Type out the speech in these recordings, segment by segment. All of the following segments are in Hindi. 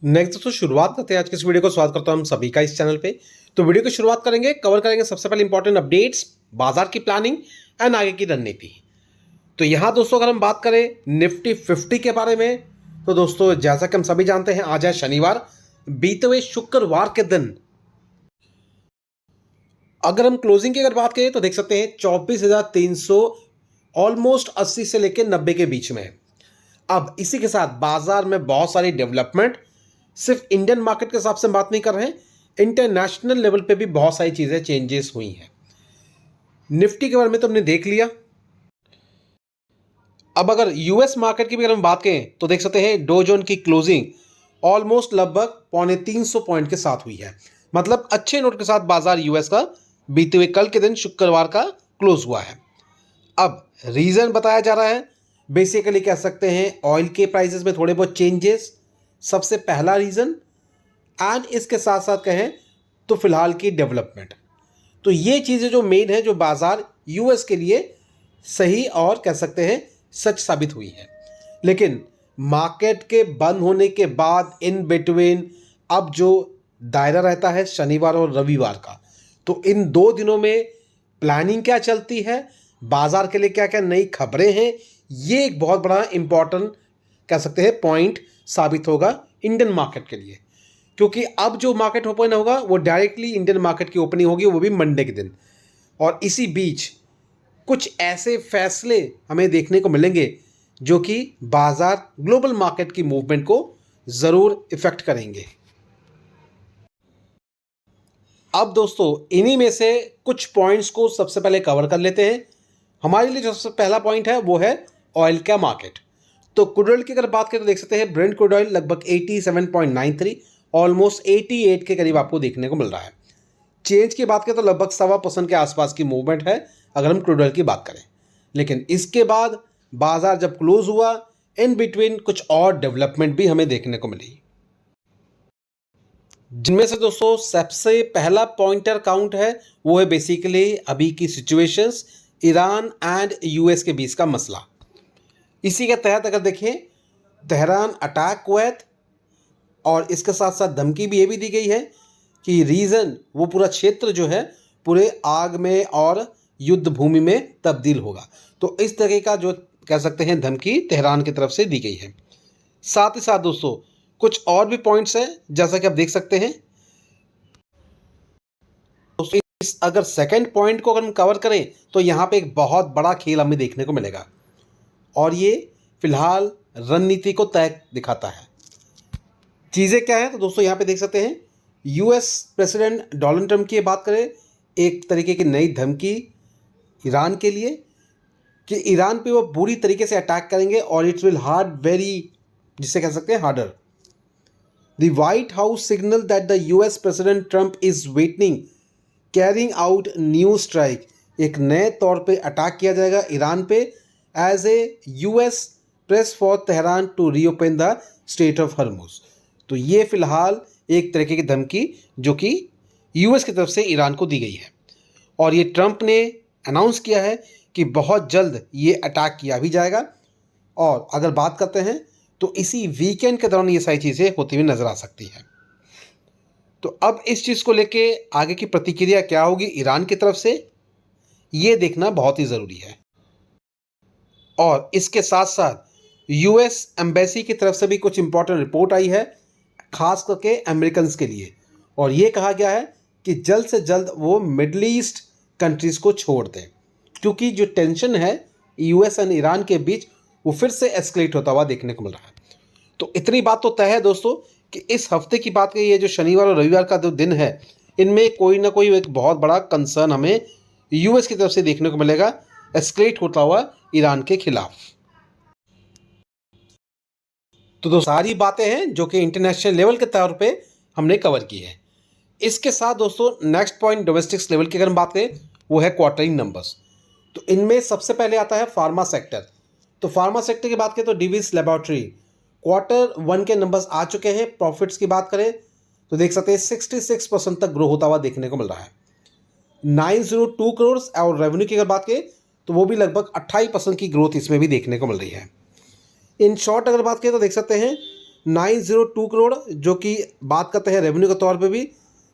नेक्स्ट दोस्तों शुरुआत करते हैं आज के इस वीडियो को। स्वागत करता हूं हम सभी का इस चैनल पे। तो वीडियो की शुरुआत कवर करेंगे सबसे पहले इंपॉर्टेंट अपडेट्स, बाजार की प्लानिंग एंड आगे की रणनीति। तो यहाँ दोस्तों अगर हम बात करें निफ्टी 50 के बारे में, तो दोस्तों जैसा कि हम सभी जानते हैं आज है शनिवार, बीते हुए शुक्रवार के दिन अगर हम क्लोजिंग की बात करें तो देख सकते हैं 24,300 ऑलमोस्ट 80 से लेकर 90 के बीच में। अब इसी के साथ बाजार में बहुत सारी डेवलपमेंट, सिर्फ इंडियन मार्केट के हिसाब से बात नहीं कर रहे हैं, इंटरनेशनल लेवल पे भी बहुत सारी चीज़ें चेंजेस हुई हैं। निफ्टी के बारे में तो हमने देख लिया। अब अगर यूएस मार्केट की भी अगर हम बात करें तो देख सकते हैं डो जोन की क्लोजिंग ऑलमोस्ट लगभग 350 पॉइंट के साथ हुई है। मतलब अच्छे नोट के साथ बाजार यूएस का बीते हुए कल के दिन शुक्रवार का क्लोज हुआ है। अब रीज़न बताया जा रहा है, बेसिकली कह सकते हैं ऑयल के प्राइसेस में थोड़े बहुत चेंजेस सबसे पहला रीज़न, एंड इसके साथ साथ कहें तो फिलहाल की डेवलपमेंट। तो ये चीज़ें जो मेन है, जो बाजार यूएस के लिए सही और कह सकते हैं सच साबित हुई है। लेकिन मार्केट के बंद होने के बाद इन बिटवीन अब जो दायरा रहता है शनिवार और रविवार का, तो इन 2 दिनों में प्लानिंग क्या चलती है, बाजार के लिए क्या क्या नई खबरें हैं, ये एक बहुत बड़ा इंपॉर्टेंट कह सकते हैं पॉइंट साबित होगा इंडियन मार्केट के लिए। क्योंकि अब जो मार्केट ओपन होगा वो डायरेक्टली इंडियन मार्केट की ओपनिंग होगी, वो भी मंडे के दिन। और इसी बीच कुछ ऐसे फैसले हमें देखने को मिलेंगे जो कि बाजार ग्लोबल मार्केट की मूवमेंट को ज़रूर इफेक्ट करेंगे। अब दोस्तों इन्हीं में से कुछ पॉइंट्स को सबसे पहले कवर कर लेते हैं। हमारे लिए जो सबसे पहला पॉइंट है वो है ऑयल का मार्केट। तो क्रूड ऑयल की अगर बात करें तो देख सकते हैं ब्रेंट क्रूड ऑयल लगभग 87.93 ऑलमोस्ट 88 के करीब आपको देखने को मिल रहा है। चेंज की बात करें तो लगभग 1.25% के आसपास की मूवमेंट है अगर हम क्रूड ऑयल की बात करें। लेकिन इसके बाद बाजार जब क्लोज हुआ, इन बिटवीन कुछ और डेवलपमेंट भी हमें देखने को मिली, जिनमें से दोस्तों सबसे पहला पॉइंटर काउंट है वो है बेसिकली अभी की सिचुएशंस, ईरान एंड यूएस के बीच का मसला। इसी के तहत अगर देखें तेहरान अटैक कुवैत, और इसके साथ साथ धमकी भी ये भी दी गई है कि रीजन वो पूरा क्षेत्र जो है पूरे आग में और युद्ध भूमि में तब्दील होगा। तो इस तरह का जो कह सकते हैं धमकी तेहरान की तरफ से दी गई है। साथ ही साथ दोस्तों कुछ और भी पॉइंट्स हैं जैसा कि आप देख सकते हैं। दोस्तों इस अगर सेकंड पॉइंट को अगर हम कवर करें तो यहाँ पे एक बहुत बड़ा खेल हमें देखने को मिलेगा, और ये फिलहाल रणनीति को तय दिखाता है। चीज़ें क्या है तो दोस्तों यहाँ पे देख सकते हैं यूएस प्रेसिडेंट डोनाल्ड ट्रंप की बात करें, एक तरीके की नई धमकी ईरान के लिए कि ईरान पे वो बुरी तरीके से अटैक करेंगे और इट्स विल हार्ड वेरी, जिसे कह सकते हैं harder. The White House signal that the US president Trump is weighing carrying out new strike, एक नए तौर पे अटैक किया जाएगा ईरान पे as a US press for Tehran to reopen the strait of Hormuz. तो ये फिलहाल एक तरीके की धमकी जो कि यूएस की तरफ से ईरान को दी गई है, और ये ट्रंप ने अनाउंस किया है कि बहुत जल्द ये अटैक किया भी जाएगा। और अगर बात करते हैं तो इसी वीकेंड के दौरान ये सारी चीज़ें होती हुई नजर आ सकती हैं। तो अब इस चीज़ को लेके आगे की प्रतिक्रिया क्या होगी ईरान की तरफ से, ये देखना बहुत ही ज़रूरी है। और इसके साथ साथ यूएस एम्बेसी की तरफ से भी कुछ इंपॉर्टेंट रिपोर्ट आई है, खास करके अमेरिकन्स के लिए, और ये कहा गया है कि जल्द से जल्द वो मिडल ईस्ट कंट्रीज़ को छोड़ दें, क्योंकि जो टेंशन है यूएस एंड ईरान के बीच वो फिर से एस्केलेट होता हुआ देखने को मिल रहा है। तो इतनी बात तो तय है दोस्तों कि इस हफ्ते की बात करिए, जो शनिवार और रविवार का जो दिन है, इनमें कोई ना कोई एक बहुत बड़ा कंसर्न हमें यूएस की तरफ से देखने को मिलेगा एस्केलेट होता हुआ ईरान के खिलाफ। तो सारी बातें हैं जो कि इंटरनेशनल लेवल के तौर पे हमने कवर की है। इसके साथ दोस्तों नेक्स्ट पॉइंट डोमेस्टिक लेवल की अगर हम बात करें वो है क्वार्टरिंग नंबर्स। तो इनमें सबसे पहले आता है फार्मा सेक्टर। तो फार्मा सेक्टर की बात करें तो डिविस लेबोरेटरी Q1 के नंबर्स आ चुके हैं। प्रॉफिट्स की बात करें तो देख सकते हैं 66% तक ग्रो होता हुआ देखने को मिल रहा है, 902 करोड़। और रेवेन्यू की अगर बात करें तो वो भी लगभग 28% की ग्रोथ इसमें भी देखने को मिल रही है। इन शॉर्ट अगर बात करें तो देख सकते हैं 902 करोड़, जो कि बात करते हैं रेवेन्यू के तौर पे भी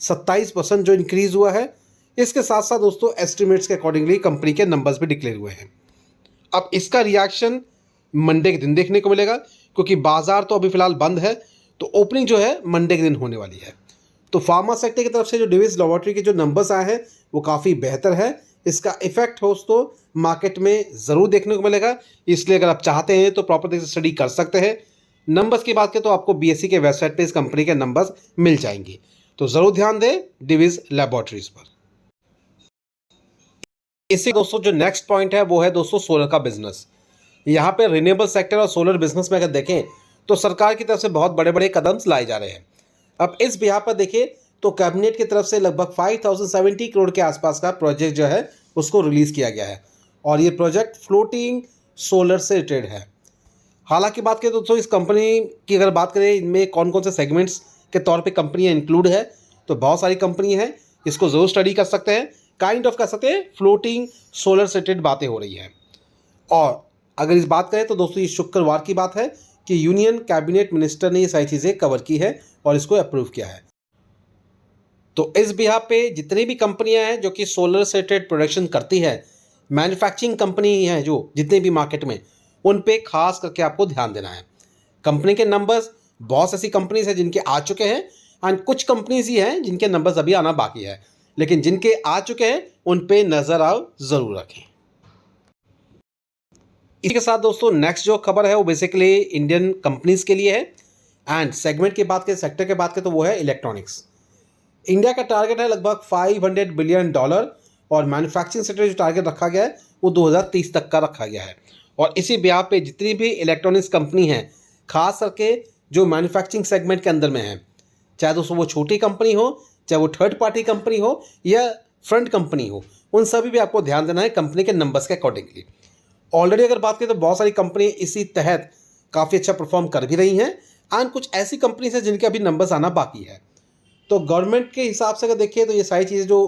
27% जो इंक्रीज़ हुआ है। इसके साथ साथ दोस्तों एस्टिमेट्स के अकॉर्डिंगली कंपनी के नंबर्स भी डिक्लेयर हुए हैं। अब इसका रिएक्शन मंडे के दिन देखने को मिलेगा, क्योंकि बाजार तो अभी फ़िलहाल बंद है, तो ओपनिंग जो है मंडे के दिन होने वाली है। तो फार्मा सेक्टर की तरफ से जो डिविस लैबोरेटरी के जो नंबर्स आए हैं वो काफ़ी बेहतर है। इसका इफेक्ट दोस्तों मार्केट में ज़रूर देखने को मिलेगा, इसलिए अगर आप चाहते हैं तो प्रॉपर तरीके से स्टडी कर सकते हैं। नंबर्स की बात करें तो आपको बीएसई के वेबसाइट पे इस कंपनी के नंबर्स मिल जाएंगे, तो ज़रूर ध्यान दें डिविस लैबोरेटरीज पर। इसी दोस्तों जो नेक्स्ट पॉइंट है वो है दोस्तों सोलर का बिजनेस। यहाँ पे रिन्यूएबल सेक्टर और सोलर बिजनेस में अगर देखें तो सरकार की तरफ से बहुत बड़े बड़े कदम लाए जा रहे हैं। अब इस बिहार पर देखें तो कैबिनेट की तरफ से लगभग 5070 करोड़ के आसपास का प्रोजेक्ट जो है उसको रिलीज़ किया गया है, और ये प्रोजेक्ट फ्लोटिंग सोलर से रिलेटेड है। हालांकि बात करें तो दोस्तों इस कंपनी की अगर बात करें इनमें कौन कौन से सेगमेंट्स के तौर पे कंपनियां इंक्लूड है, तो बहुत सारी कंपनी हैं, इसको ज़रूर स्टडी कर सकते हैं। काइंड ऑफ कर सकते हैं फ्लोटिंग सोलर से रिलेटेड बातें हो रही हैं। और अगर इस बात करें तो दोस्तों ये शुक्रवार की बात है कि यूनियन कैबिनेट मिनिस्टर ने ये सारी चीज़ें कवर की है और इसको अप्रूव किया है। तो इस बिहार पे जितनी भी कंपनियां हैं जो कि सोलर से रिलेटेड प्रोडक्शन करती है, मैन्युफैक्चरिंग कंपनी हैं जो जितने भी मार्केट में, उन पे खास करके आपको ध्यान देना है। कंपनी के नंबर्स बहुत ऐसी कंपनीज हैं जिनके आ चुके हैं, एंड कुछ कंपनीज ही हैं जिनके नंबर्स अभी आना बाकी है, लेकिन जिनके आ चुके हैं उन पे नज़र आप ज़रूर रखें। इसी के साथ दोस्तों नेक्स्ट जो खबर है वो बेसिकली इंडियन कंपनीज के लिए है, एंड सेगमेंट की बात करें, सेक्टर की बात करें तो वो है इलेक्ट्रॉनिक्स। इंडिया का टारगेट है लगभग $500 बिलियन, और मैन्युफैक्चरिंग सेक्टर जो टारगेट रखा गया है वो 2030 तक का रखा गया है। और इसी ब्याह पे जितनी भी इलेक्ट्रॉनिक्स कंपनी हैं, खास करके जो मैन्युफैक्चरिंग सेगमेंट के अंदर में है, चाहे दोस्तों वो छोटी कंपनी हो, चाहे वो थर्ड पार्टी कंपनी हो या फ्रंट कंपनी हो, उन सभी भी आपको ध्यान देना है कंपनी के नंबर्स के अकॉर्डिंगली। ऑलरेडी अगर बात करें तो बहुत सारी कंपनी इसी तहत काफ़ी अच्छा परफॉर्म कर भी रही हैं, एंड कुछ ऐसी कंपनीज हैं जिनके अभी नंबर्स आना बाकी है। तो गवर्नमेंट के हिसाब से अगर देखिए तो ये सारी चीज़ें जो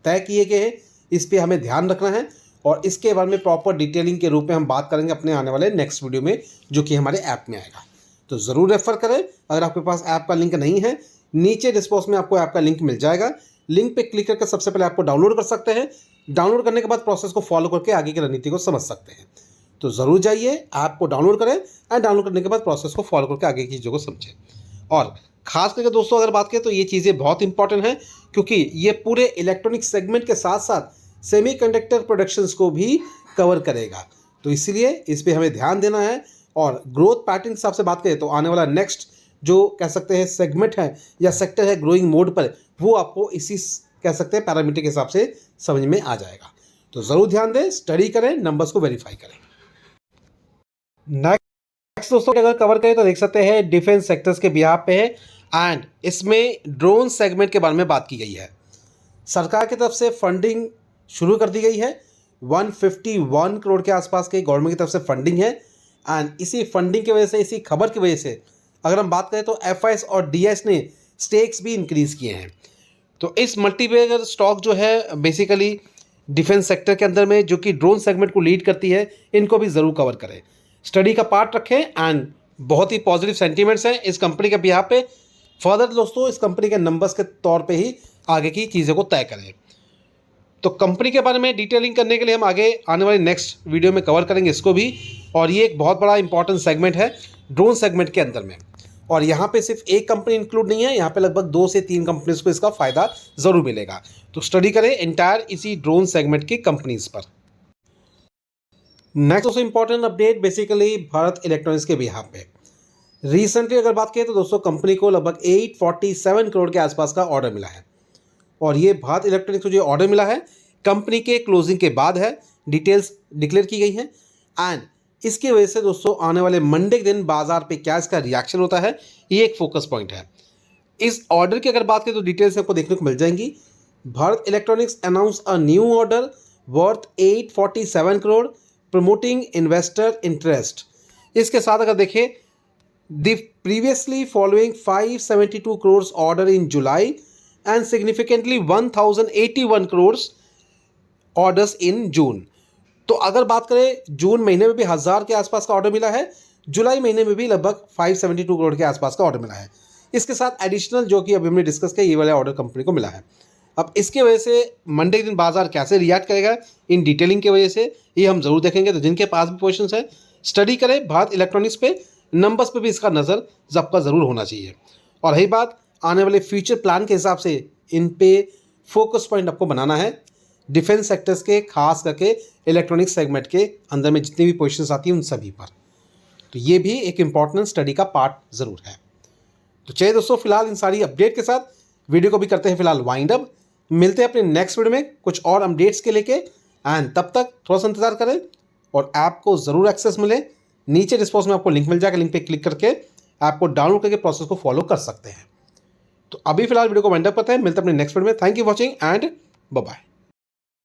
तय किए गए हैं इस पर हमें ध्यान रखना है, और इसके बारे में प्रॉपर डिटेलिंग के रूप में हम बात करेंगे अपने आने वाले नेक्स्ट वीडियो में, जो कि हमारे ऐप में आएगा। तो ज़रूर रेफ़र करें। अगर आपके पास ऐप का लिंक नहीं है, नीचे डिस्क्रिप्शन में आपको ऐप का लिंक मिल जाएगा। लिंक पे क्लिक करके सबसे पहले आपको डाउनलोड कर सकते हैं। डाउनलोड करने के बाद प्रोसेस को फॉलो करके आगे की रणनीति को समझ सकते हैं। तो ज़रूर जाइए, ऐप को डाउनलोड करें, एंड डाउनलोड करने के बाद प्रोसेस को फॉलो करके आगे की चीज़ों को समझें। और खास करके दोस्तों अगर बात करें तो ये चीज़ें बहुत इंपॉर्टेंट हैं, क्योंकि ये पूरे इलेक्ट्रॉनिक सेगमेंट के साथ साथ सेमीकंडक्टर प्रोडक्शंस को भी कवर करेगा। तो इसलिए इस पे हमें ध्यान देना है। और ग्रोथ पैटर्न के हिसाब से बात करें तो आने वाला नेक्स्ट जो कह सकते हैं सेगमेंट है या सेक्टर है ग्रोइंग मोड पर, वो आपको इसी कह सकते हैं पैरामीटर के हिसाब से समझ में आ जाएगा। तो ज़रूर ध्यान दें, स्टडी करें, नंबर्स को वेरीफाई करें। नेक्स्ट दोस्तों अगर कवर करें तो देख सकते हैं डिफेंस सेक्टर्स के बिहार पे है, एंड इसमें ड्रोन सेगमेंट के बारे में बात की गई है। सरकार की तरफ से फंडिंग शुरू कर दी गई है, 151 करोड़ के आसपास की गवर्नमेंट की तरफ से फंडिंग है। एंड इसी फंडिंग की वजह से, इसी खबर की वजह से अगर हम बात करें तो एफआईएस और डीएस ने स्टेक्स भी इंक्रीज़ किए हैं। तो इस मल्टीबैगर स्टॉक जो है बेसिकली डिफेंस सेक्टर के अंदर में जो कि ड्रोन सेगमेंट को लीड करती है, इनको भी ज़रूर कवर करें, स्टडी का पार्ट रखें, एंड बहुत ही पॉजिटिव सेंटीमेंट्स हैं इस कंपनी के बिहार पे। फर्दर दोस्तों इस कंपनी के नंबर्स के तौर पे ही आगे की चीज़ों को तय करें। तो कंपनी के बारे में डिटेलिंग करने के लिए हम आगे आने वाले नेक्स्ट वीडियो में कवर करेंगे इसको भी, और ये एक बहुत बड़ा इंपॉर्टेंट सेगमेंट है ड्रोन सेगमेंट के अंदर में। और यहाँ पे सिर्फ एक कंपनी इंक्लूड नहीं है, यहाँ पे लगभग 2 से 3 कंपनीज को इसका फ़ायदा ज़रूर मिलेगा। तो स्टडी करें एंटायर इसी ड्रोन सेगमेंट की कंपनीज पर। नेक्स्ट दोस्तों important update basically Bharat electronics के बिहार पे रिसेंटली अगर बात करें तो दोस्तों कंपनी को लगभग 847 करोड़ के आसपास का ऑर्डर मिला है, और ये भारत इलेक्ट्रॉनिक्स को जो ऑर्डर मिला है कंपनी के क्लोजिंग के बाद है, डिटेल्स डिक्लेयर की गई हैं। एंड इसकी वजह से दोस्तों आने वाले मंडे के दिन बाजार पे क्या इसका रिएक्शन होता है, ये एक फोकस पॉइंट है। इस ऑर्डर की अगर बात करें तो डिटेल्स आपको देखने को मिल जाएंगी। Bharat electronics announce a new order worth 847 crore promoting investor interest. इसके साथ अगर देखें the previously following 572 crore order in July and significantly 1081 crore orders in June. तो अगर बात करें जून महीने में भी 1000 के आसपास का ऑर्डर मिला है, जुलाई महीने में भी लगभग 572 करोड़ के आसपास का ऑर्डर मिला है। इसके साथ एडिशनल जो कि अभी हमने डिस्कस किया, ये वाला ऑर्डर कंपनी को मिला है। अब इसके वजह से मंडे के दिन बाजार कैसे रिएक्ट करेगा इन डिटेलिंग की वजह से, ये हम जरूर देखेंगे। तो जिनके पास भी पोजीशंस है, स्टडी करें भारत इलेक्ट्रॉनिक्स पे, नंबर्स पे भी इसका नज़र सबका ज़रूर होना चाहिए। और रही बात आने वाले फ्यूचर प्लान के हिसाब से, इन पे फोकस पॉइंट आपको बनाना है डिफेंस सेक्टर्स के, खास करके इलेक्ट्रॉनिक्स सेगमेंट के अंदर में जितनी भी पोजीशंस आती हैं उन सभी पर। तो ये भी एक इम्पॉर्टेंट स्टडी का पार्ट ज़रूर है। तो चलिए दोस्तों, फिलहाल इन सारी अपडेट के साथ वीडियो को भी करते हैं फिलहाल वाइंड अप। मिलते हैं अपने नेक्स्ट वीडियो में कुछ और अपडेट्स के लेके, एंड तब तक थोड़ा सा इंतजार करें और ऐप को ज़रूर एक्सेस मिले। नीचे डिस्क्रिप्शन में आपको लिंक मिल जाएगा, लिंक पे क्लिक करके ऐप को डाउनलोड करके प्रोसेस को फॉलो कर सकते हैं। तो अभी फिलहाल वीडियो को वाइंड अप करते हैं, मिलते हैं अपने नेक्स्ट वीडियो में। Thank you watching and bye bye.